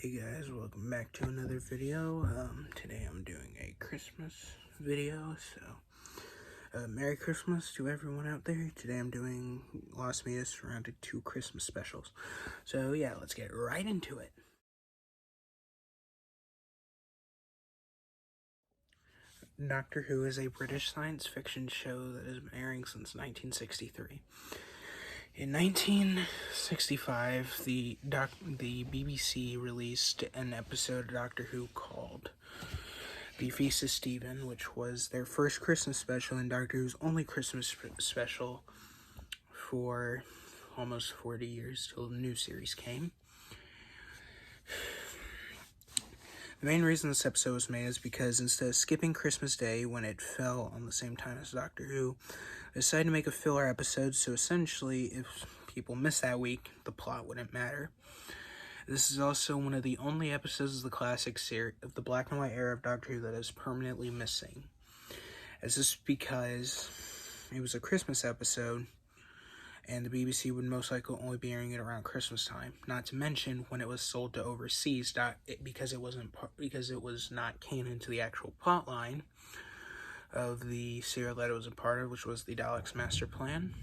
Hey guys, welcome back to another video. Today I'm doing a Christmas video, so Merry Christmas to everyone out there. Today I'm doing Lost Media Surrounded 2 Christmas specials. So yeah, let's get right into it. Doctor Who is a British science fiction show that has been airing since 1963. In 1965, the BBC released an episode of Doctor Who called The Feast of Stephen, which was their first Christmas special and Doctor Who's only Christmas special for almost 40 years till the new series came. The main reason this episode was made is because instead of skipping Christmas Day when it fell on the same time as Doctor Who, they decided to make a filler episode, so essentially if people miss that week, the plot wouldn't matter. This is also one of the only episodes of the classic series of the black and white era of Doctor Who that is permanently missing. This is because it was a Christmas episode, and the BBC would most likely only be airing it around Christmas time. Not to mention when it was sold to overseas, because it was not canon to the actual plot line of the serial that it was a part of, which was the Daleks' Master Plan.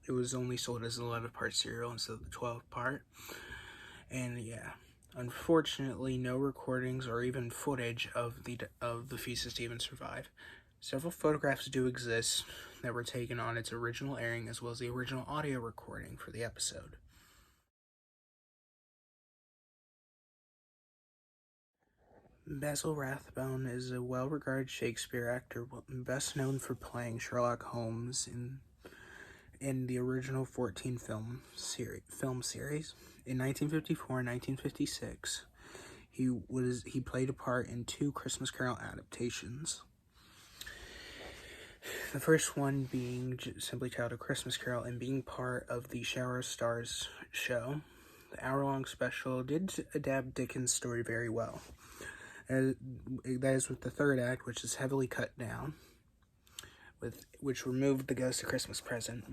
It was only sold as an 11-part serial instead of the 12-part. And yeah, unfortunately, no recordings or even footage of the Feast of Stephen survive. Several photographs do exist that were taken on its original airing, as well as the original audio recording for the episode. Basil Rathbone is a well-regarded Shakespeare actor, best known for playing Sherlock Holmes in the original 14 film series. In 1954 and 1956, he played a part in 2 Christmas Carol adaptations. The first one being simply titled A Christmas Carol and being part of the Shower of Stars show. The hour-long special did adapt Dickens' story very well. That is with the third act, which is heavily cut down, which removed the Ghost of Christmas Present.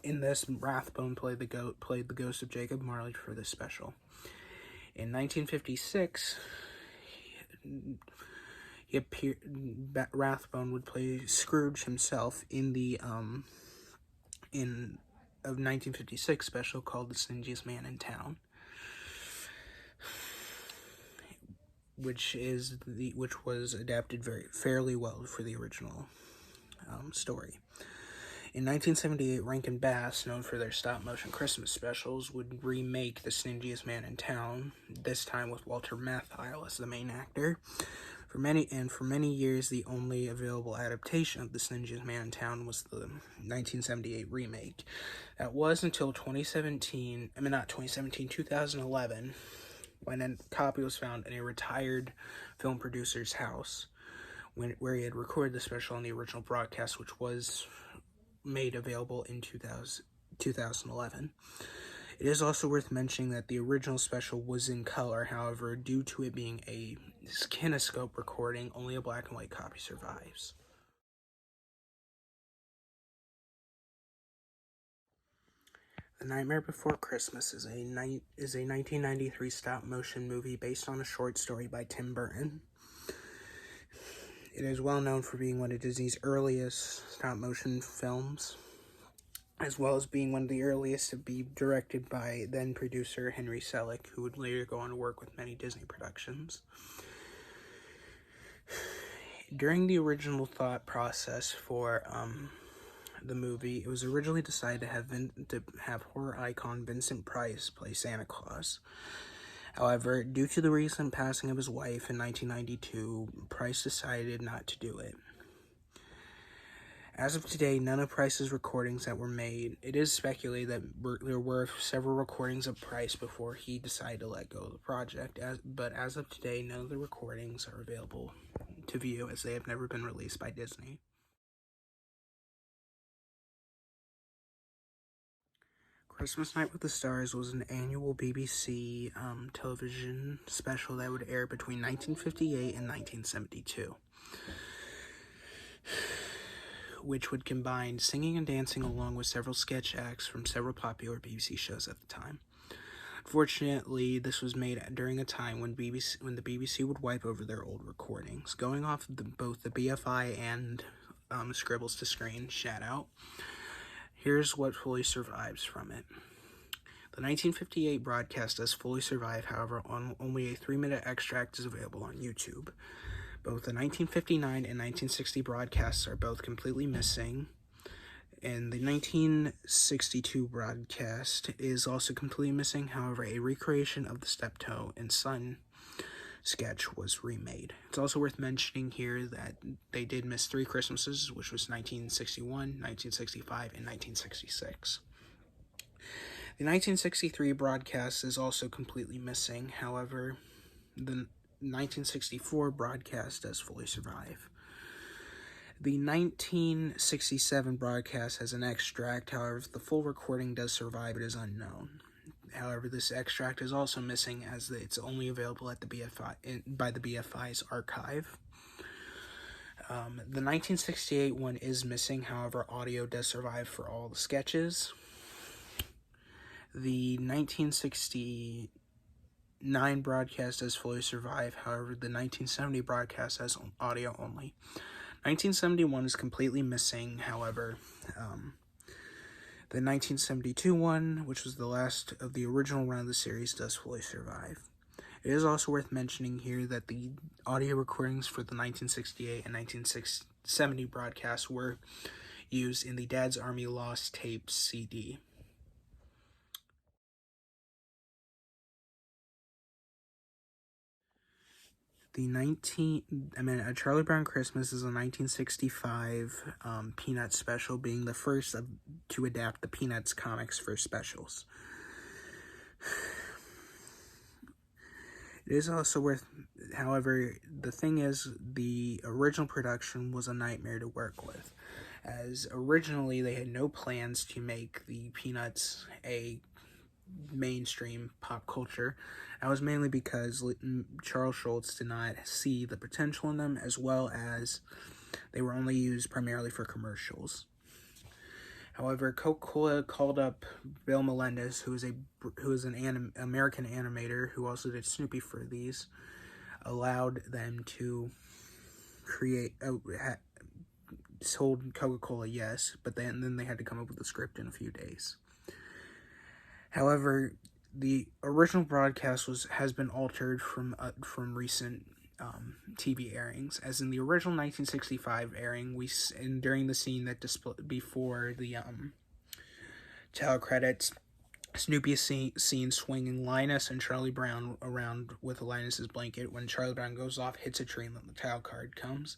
In this, Rathbone played the ghost of Jacob Marley for this special. In 1956, Rathbone would play Scrooge himself in the 1956 special called The Stingiest Man in Town, which was adapted fairly well for the original story. In 1978, Rankin Bass, known for their stop-motion Christmas specials, would remake The Stingiest Man in Town, this time with Walter Matthau as the main actor. For many years, the only available adaptation of The Stingiest Man in Town was the 1978 remake. That was until 2011, when a copy was found in a retired film producer's house, where he had recorded the special on the original broadcast, which was made available in 2011. It is also worth mentioning that the original special was in color. However, due to it being a kinescope recording, only a black and white copy survives. The Nightmare Before Christmas is a 1993 stop-motion movie based on a short story by Tim Burton. It is well known for being one of Disney's earliest stop-motion films, as well as being one of the earliest to be directed by then-producer Henry Selick, who would later go on to work with many Disney productions. During the original thought process for the movie, it was originally decided to have horror icon Vincent Price play Santa Claus. However, due to the recent passing of his wife in 1992, Price decided not to do it. As of today, none of Price's recordings that were made. It is speculated that there were several recordings of Price before he decided to let go of the project, but as of today, none of the recordings are available to view, as they have never been released by Disney. Christmas Night with the Stars was an annual BBC television special that would air between 1958 and 1972, which would combine singing and dancing along with several sketch acts from several popular BBC shows at the time. Unfortunately, this was made during a time when the BBC would wipe over their old recordings. Going off both the BFI and Scribbles to Screen shout out, here's what fully survives from it. The 1958 broadcast does fully survive, however, only a 3-minute extract is available on YouTube. Both the 1959 and 1960 broadcasts are both completely missing, and the 1962 broadcast is also completely missing. However, a recreation of the Steptoe and Son sketch was remade. It's also worth mentioning here that they did miss 3 Christmases, which was 1961, 1965, and 1966. The 1963 broadcast is also completely missing. However, the 1964 broadcast does fully survive. The 1967 broadcast has an extract. However, if the full recording does survive, it is unknown. However, this extract is also missing as it's only available at the BFI by the BFI's archive. The 1968 one is missing. However, audio does survive for all the sketches. The 1969 broadcast does fully survive. However, the 1970 broadcast has audio only. 1971 is completely missing. However, the 1972 one, which was the last of the original run of the series, does fully survive. It is also worth mentioning here that the audio recordings for the 1968 and 1970 broadcasts were used in the Dad's Army Lost Tapes CD. A Charlie Brown Christmas is a 1965 Peanuts special, being the first to adapt the Peanuts comics for specials. It is also worth, however, the thing is, the original production was a nightmare to work with, as originally they had no plans to make the Peanuts a mainstream pop culture. That was mainly because Charles Schulz did not see the potential in them, as well as they were only used primarily for commercials. However, Coca-Cola called up Bill Melendez, who is an American animator who also did Snoopy for these, allowed them to create sold Coca-Cola, yes, but then they had to come up with a script in a few days. However, the original broadcast has been altered from recent TV airings, as in the original 1965 airing, during the scene that before the title credits, Snoopy is seen swinging Linus and Charlie Brown around with Linus's blanket when Charlie Brown goes off, hits a tree, and then the title card comes.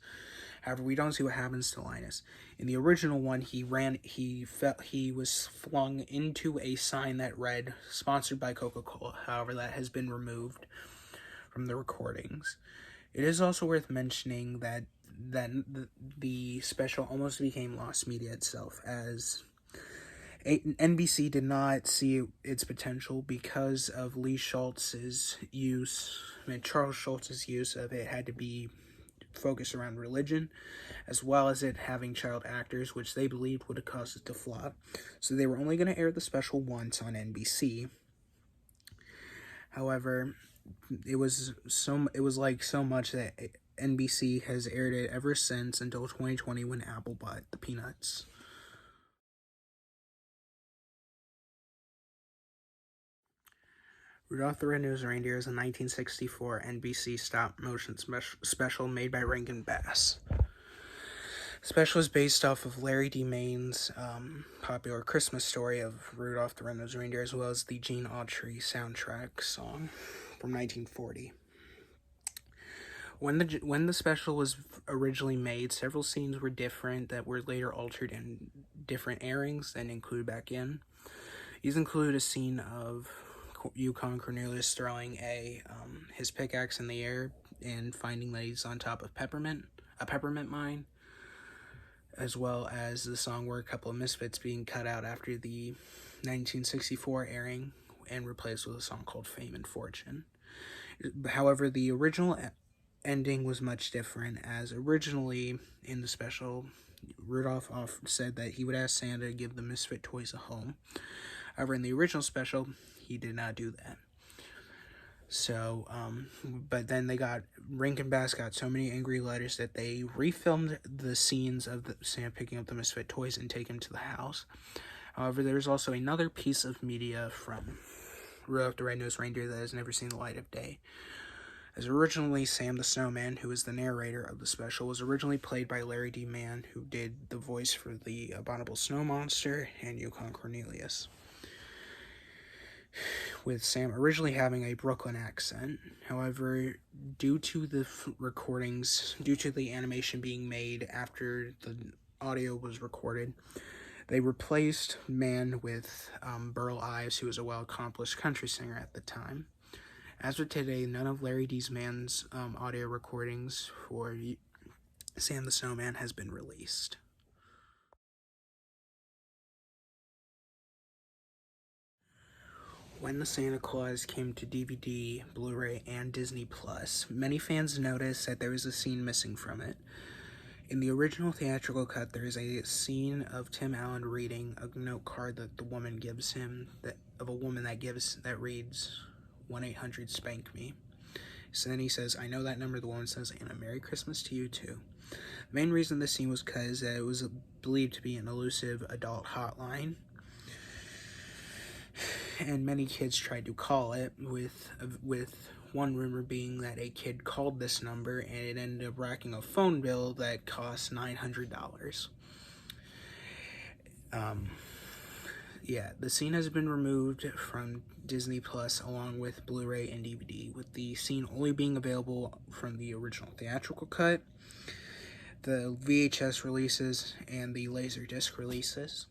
However, we don't see what happens to Linus. In the original one, he was flung into a sign that read, "Sponsored by Coca-Cola." However, that has been removed from the recordings. It is also worth mentioning that the special almost became lost media itself, as NBC did not see its potential because of Charles Schulz's use of it had to be focused around religion, as well as it having child actors, which they believed would have caused it to flop. So they were only going to air the special once on NBC. However, it was so much that NBC has aired it ever since until 2020 when Apple bought the Peanuts. Rudolph the Red-Nosed Reindeer is a 1964 NBC stop-motion special made by Rankin Bass. The special is based off of Larry D. Mayne's popular Christmas story of Rudolph the Red-Nosed Reindeer, as well as the Gene Autry soundtrack song from 1940. When the special was originally made, several scenes were different that were later altered in different airings and included back in. These include a scene of Yukon Cornelius throwing his pickaxe in the air and finding that he's on top of a peppermint mine, as well as the song We're a Couple of Misfits being cut out after the 1964 airing and replaced with a song called Fame and Fortune. However, the original ending was much different, as originally in the special, Rudolph said that he would ask Santa to give the misfit toys a home. However, in the original special, he did not do that. So, but then Rankin Bass got so many angry letters that they refilmed the scenes of Santa picking up the Misfit toys and taking him to the house. However, there's also another piece of media from Rudolph the Red-Nosed Reindeer that has never seen the light of day. As originally, Sam the Snowman, who is the narrator of the special, was originally played by Larry D. Mann, who did the voice for the Abominable Snow Monster and Yukon Cornelius, with Sam originally having a Brooklyn accent. However, due to the recordings, due to the animation being made after the audio was recorded, they replaced Mann with Burl Ives, who was a well-accomplished country singer at the time. As of today, none of Larry D. Mann's audio recordings for Sam the Snowman has been released. When the Santa Claus came to DVD, Blu-ray, and Disney Plus, many fans noticed that there was a scene missing from it. In the original theatrical cut, there is a scene of Tim Allen reading a note card that the woman gives him, of a woman that reads 1-800-SPANK-ME. So then he says, "I know that number." The woman says, "And a Merry Christmas to you too." The main reason this scene was because it was believed to be an elusive adult hotline, and many kids tried to call it, with one rumor being that a kid called this number and it ended up racking a phone bill that cost $900. Yeah, the scene has been removed from Disney Plus along with Blu-ray and DVD, with the scene only being available from the original theatrical cut, the VHS releases, and the Laserdisc releases.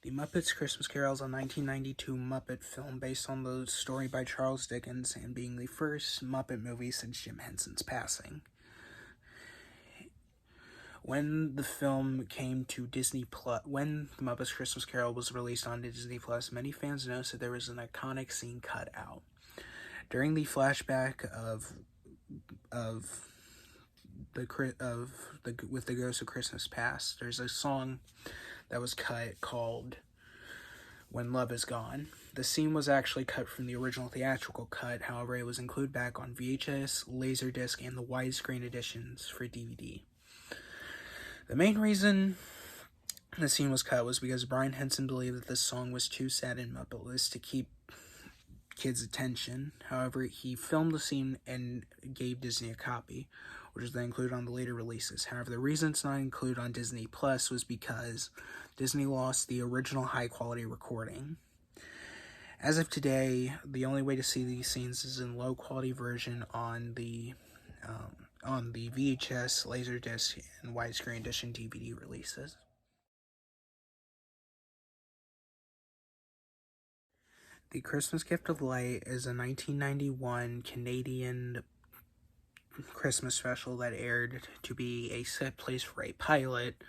The Muppets Christmas Carol is a 1992 Muppet film based on the story by Charles Dickens and being the first Muppet movie since Jim Henson's passing. When the film came to Disney Plus, when The Muppets Christmas Carol was released on Disney Plus, many fans noticed that there was an iconic scene cut out. During the flashback with the Ghost of Christmas Past, there's a song that was cut called "When Love Is Gone." The scene was actually cut from the original theatrical cut, however, it was included back on VHS, Laserdisc, and the widescreen editions for DVD. The main reason the scene was cut was because Brian Henson believed that this song was too sad and Muppetless to keep kids' attention. However, he filmed the scene and gave Disney a copy, which was then included on the later releases. However, the reason it's not included on Disney Plus was because Disney lost the original high-quality recording. As of today, the only way to see these scenes is in low-quality version on the VHS, Laserdisc, and widescreen edition DVD releases. The Christmas Gift of Light is a 1991 Canadian Christmas special that aired to be a set place for a pilot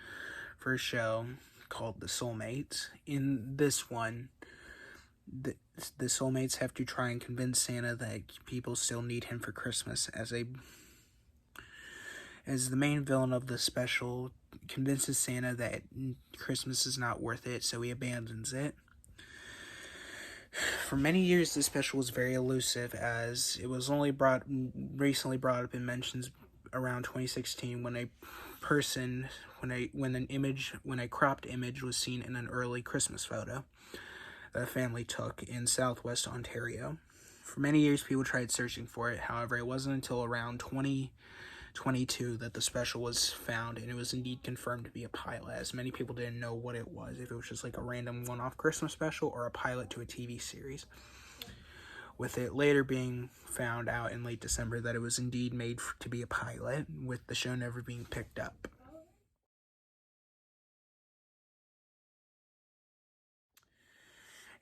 for a show called The Soulmates. In this one, the Soulmates have to try and convince Santa that people still need him for Christmas, as the main villain of the special convinces Santa that Christmas is not worth it, so he abandons it. For many years, this special was very elusive, as it was only recently brought up in mentions around 2016 when a cropped image was seen in an early Christmas photo that a family took in Southwest Ontario. For many years, people tried searching for it. However, it wasn't until around 2022 that the special was found, and it was indeed confirmed to be a pilot, as many people didn't know what it was, if it was just like a random one-off Christmas special or a pilot to a TV series, with it later being found out in late December that it was indeed made to be a pilot, with the show never being picked up.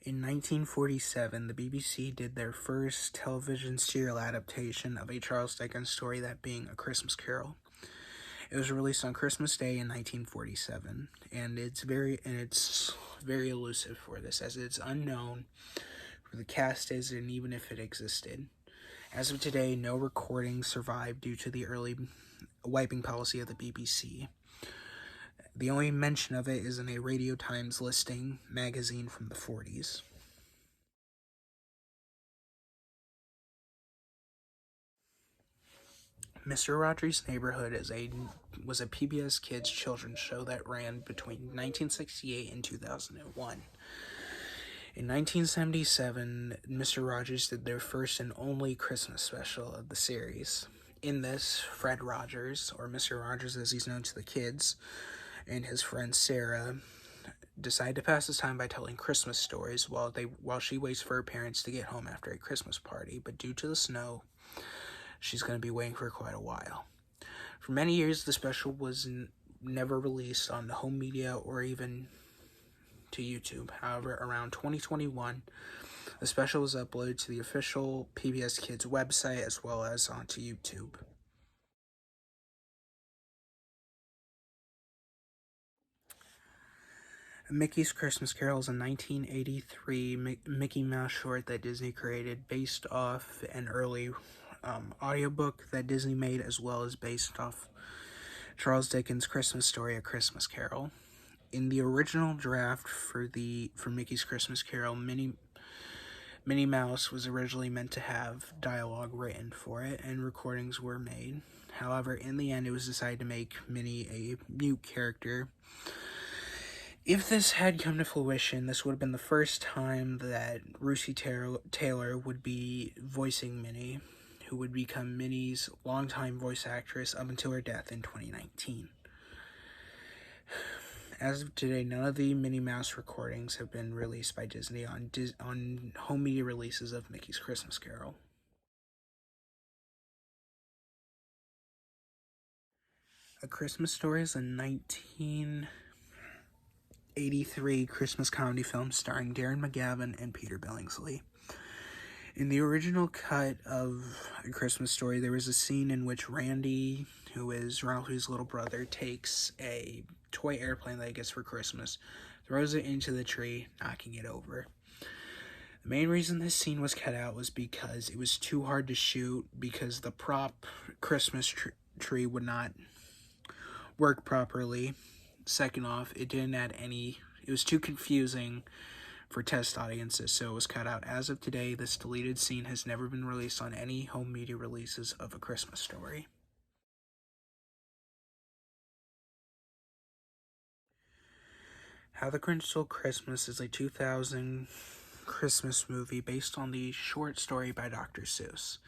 In 1947, the BBC did their first television serial adaptation of a Charles Dickens story, that being A Christmas Carol. It was released on Christmas Day in 1947, and it's very elusive for this, as it's unknown who the cast is and even if it existed. As of today, no recordings survived due to the early wiping policy of the BBC. The only mention of it is in a Radio Times listing magazine from the 40s. Mr. Rogers' Neighborhood was a PBS Kids children's show that ran between 1968 and 2001. In 1977, Mr. Rogers did their first and only Christmas special of the series. In this, Fred Rogers, or Mr. Rogers as he's known to the kids, and his friend Sarah decide to pass his time by telling Christmas stories while she waits for her parents to get home after a Christmas party, but due to the snow, she's going to be waiting for quite a while. For many years, the special was never released on the home media or even to YouTube. However, around 2021, the special was uploaded to the official PBS Kids website as well as onto YouTube. Mickey's Christmas Carol is a 1983 Mickey Mouse short that Disney created based off an early audiobook that Disney made, as well as based off Charles Dickens' Christmas Story, A Christmas Carol. In the original draft for Mickey's Christmas Carol, Minnie Mouse was originally meant to have dialogue written for it, and recordings were made. However, in the end, it was decided to make Minnie a mute character. If this had come to fruition, this would have been the first time that Russi Taylor would be voicing Minnie, who would become Minnie's longtime voice actress up until her death in 2019. As of today, none of the Minnie Mouse recordings have been released by Disney on home media releases of Mickey's Christmas Carol. A Christmas Story is a 1983 Christmas comedy film starring Darren McGavin and Peter Billingsley. In the original cut of A Christmas Story, there was a scene in which Randy, who is Ralphie's little brother, takes a toy airplane that he gets for Christmas, throws it into the tree, knocking it over. The main reason this scene was cut out was because it was too hard to shoot because the prop Christmas tree would not work properly. Second off, it was too confusing for test audiences, so it was cut out. As of today, this deleted scene has never been released on any home media releases of A Christmas Story. How the Grinch Stole Christmas is a 2000 Christmas movie based on the short story by Dr. Seuss.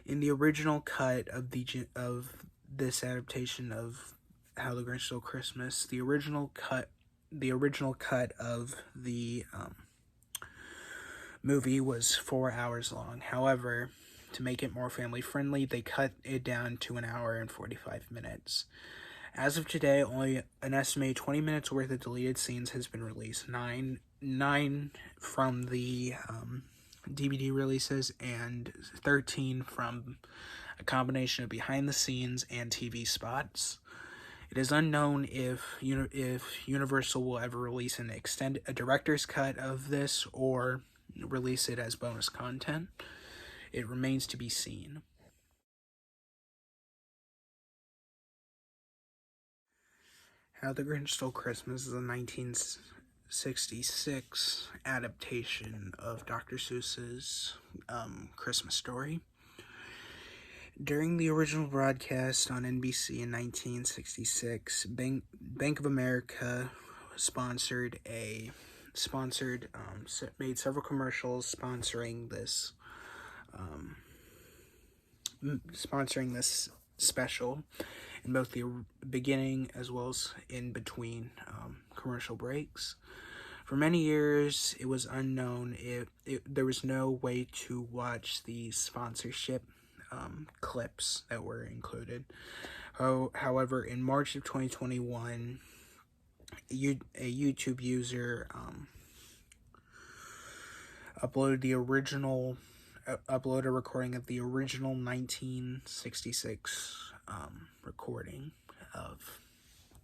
In the original cut of this adaptation of How the Grinch Stole Christmas, the original cut of the movie was 4 hours long. However, to make it more family friendly, they cut it down to 1 hour and 45 minutes. As of today, only an estimated 20 minutes worth of deleted scenes has been released. Nine from the DVD releases and 13 from a combination of behind the scenes and TV spots. It is unknown if Universal will ever release a director's cut of this or release it as bonus content. It remains to be seen. How the Grinch Stole Christmas is a 1966 adaptation of Dr. Seuss's Christmas Story. During the original broadcast on NBC in 1966, Bank of America made several commercials sponsoring this special in both the beginning as well as in between commercial breaks. For many years, it was unknown there was no way to watch the sponsorship clips that were included. However, in March of 2021, a YouTube user uploaded a recording of the original 1966 recording of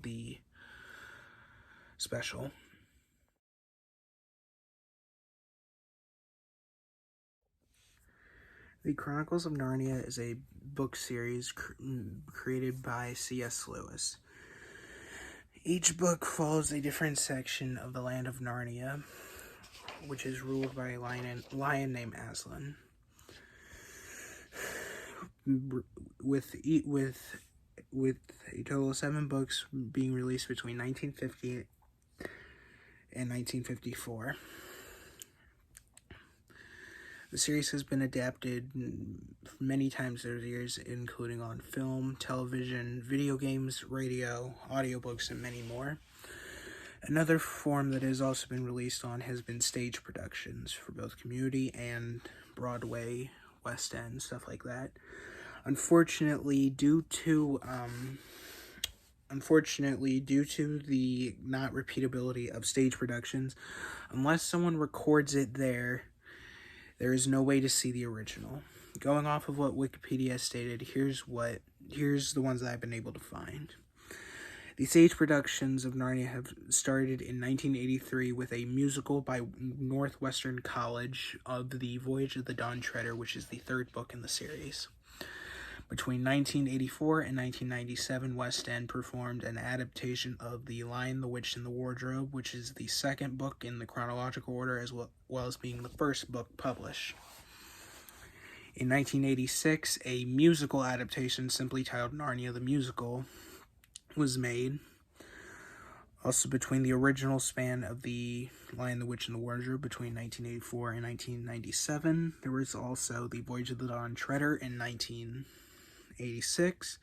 the special. The Chronicles of Narnia is a book series created by C.S. Lewis. Each book follows a different section of the land of Narnia, which is ruled by a lion named Aslan. With a total of 7 books being released between 1950 and 1954. The series has been adapted many times over the years, including on film, television, video games, radio, audiobooks, and many more. Another form that has also been released on has been stage productions for both community and Broadway, West End, stuff like that. Unfortunately, due to the not repeatability of stage productions, unless someone records it there is no way to see the original. Going off of what Wikipedia stated, here's the ones that I've been able to find. The stage productions of Narnia have started in 1983 with a musical by Northwestern College of The Voyage of the Dawn Treader, which is the 3rd book in the series. Between 1984 and 1997, West End performed an adaptation of The Lion, the Witch, and the Wardrobe, which is the 2nd book in the chronological order, as well as being the 1st book published. In 1986, a musical adaptation simply titled Narnia the Musical was made. Also, between the original span of The Lion, the Witch, and the Wardrobe between 1984 and 1997, there was also The Voyage of the Dawn Treader in 1986,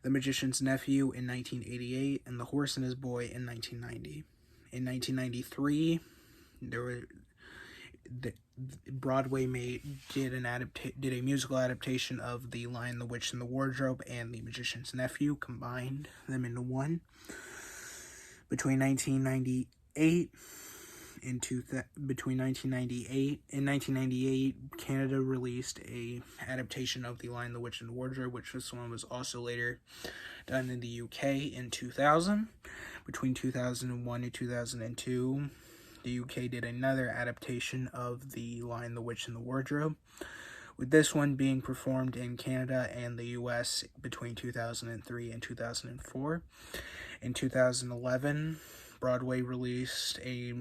The Magician's Nephew in 1988, and The Horse and His Boy in 1990. In 1993, Broadway did a musical adaptation of The Lion, the Witch, and the Wardrobe and The Magician's Nephew, combined them into one. Between 1998 and 1998, Canada released a adaptation of The Lion, the Witch, and the Wardrobe, which this one was also later done in the UK in 2000. Between 2001 and 2002, the UK did another adaptation of The Lion, the Witch, and the Wardrobe, with this one being performed in Canada and the US between 2003 and 2004. In 2011, Broadway released a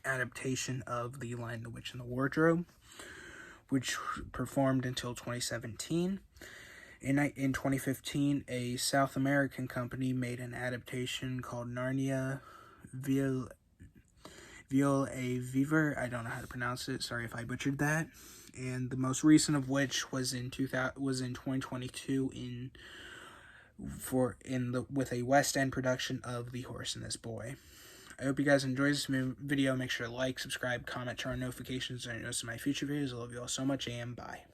adaptation of The Lion, the Witch, and the Wardrobe, which performed until 2017. In 2015, a South American company made an adaptation called Narnia Ville a Vivre. I don't know how to pronounce it. Sorry if I butchered that. And the most recent of which was in 2022 with a West End production of The Horse and His Boy. I hope you guys enjoyed this video. Make sure to like, subscribe, comment, turn on notifications, and notice my future videos. I love you all so much, and bye.